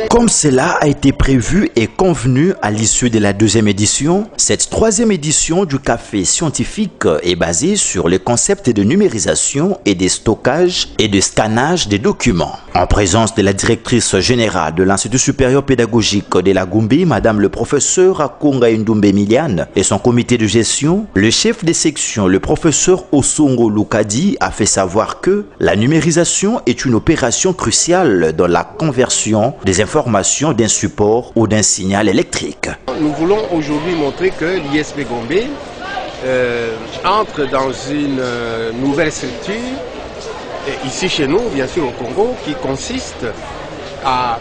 Comme cela a été prévu et convenu à l'issue de la deuxième édition, cette troisième édition du café scientifique est basée sur le concept de numérisation et de stockage et de scannage des documents. En présence de la directrice générale de l'Institut supérieur pédagogique de la Goumbé, Madame le professeur Akonga Ndoumbe Miliane, et son comité de gestion, le chef de section, le professeur Osongo Lukadi, a fait savoir que la numérisation est une opération cruciale dans la conversion des informations d'un support ou d'un signal électrique. Nous voulons aujourd'hui montrer que l'ISP Gombe entre dans une nouvelle structure, ici chez nous, bien sûr au Congo, qui consiste à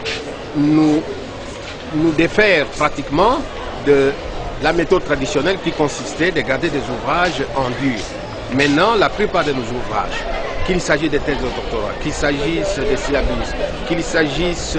nous défaire pratiquement de la méthode traditionnelle qui consistait de garder des ouvrages en dur. Maintenant, la plupart de nos ouvrages, qu'il s'agisse des thèses de doctorat, qu'il s'agisse des syllabus, qu'il s'agisse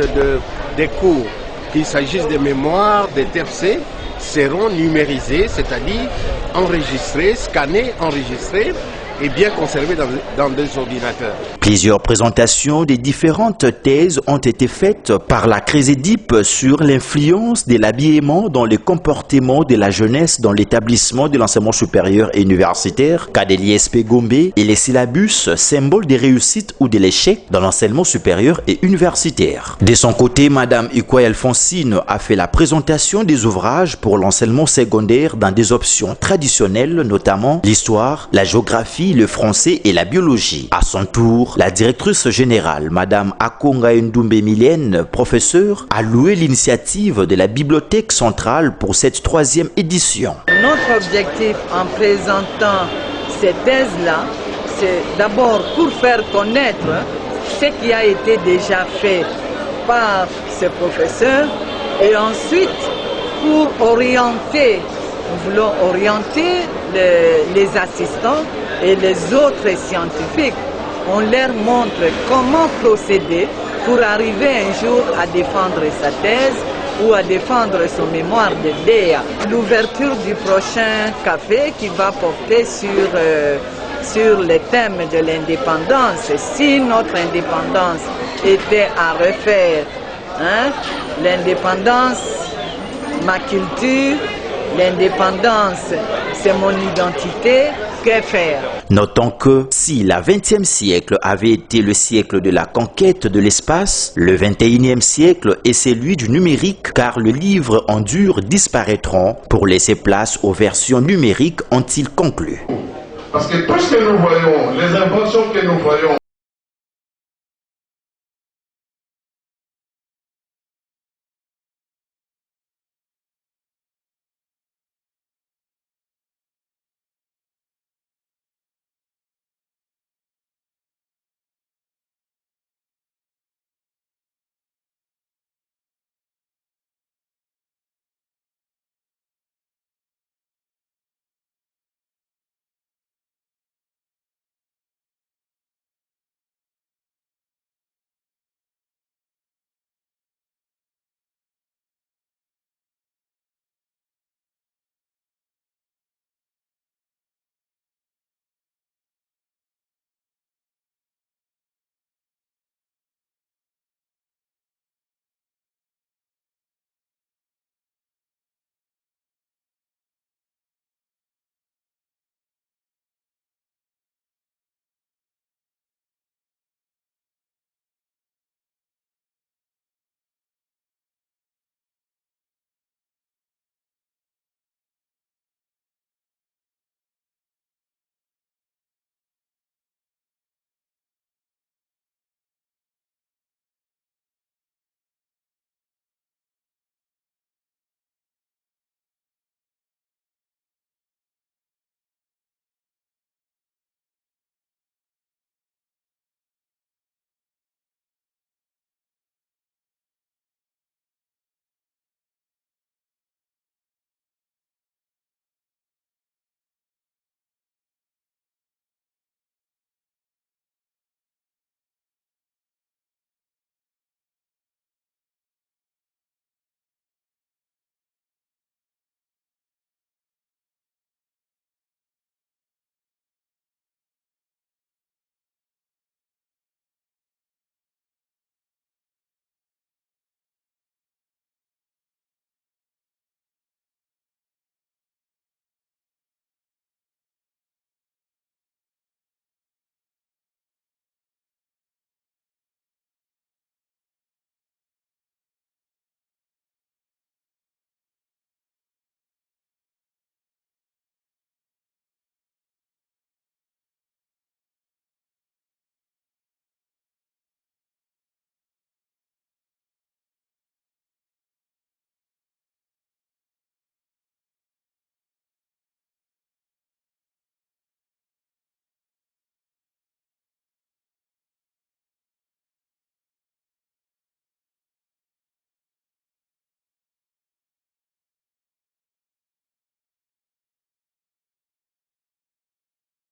des cours, qu'il s'agisse des mémoires, des TFC, seront numérisés, c'est-à-dire enregistrés, scannés, enregistrés et bien conservés dans des ordinateurs. Plusieurs présentations des différentes thèses ont été faites par la Crésédip sur l'influence de l'habillement dans le comportement de la jeunesse dans l'établissement de l'enseignement supérieur et universitaire, cas de l'ISP Gombe, et les syllabus, symboles des réussites ou de l'échec dans l'enseignement supérieur et universitaire. De son côté, Madame Ikouay Alphonsine a fait la présentation des ouvrages pour l'enseignement secondaire dans des options traditionnelles, notamment l'histoire, la géographie, le français et la biologie. À son tour, la directrice générale, Madame Akonga Ndoumbe Miliane, professeure, a loué l'initiative de la Bibliothèque centrale pour cette troisième édition. Notre objectif en présentant ces thèses-là, c'est d'abord pour faire connaître ce qui a été déjà fait par ces professeurs et ensuite pour orienter, nous voulons orienter les assistants et les autres scientifiques. On leur montre comment procéder pour arriver un jour à défendre sa thèse ou à défendre son mémoire de DEA. L'ouverture du prochain café qui va porter sur le thème de l'indépendance. Si notre indépendance était à refaire, l'indépendance, ma culture, l'indépendance, c'est mon identité, que faire? Notons que si le XXe siècle avait été le siècle de la conquête de l'espace, le XXIe siècle est celui du numérique car le livre en dur disparaîtront pour laisser place aux versions numériques, ont-ils conclu. Parce que tout ce que nous voyons, les inventions que nous voyons,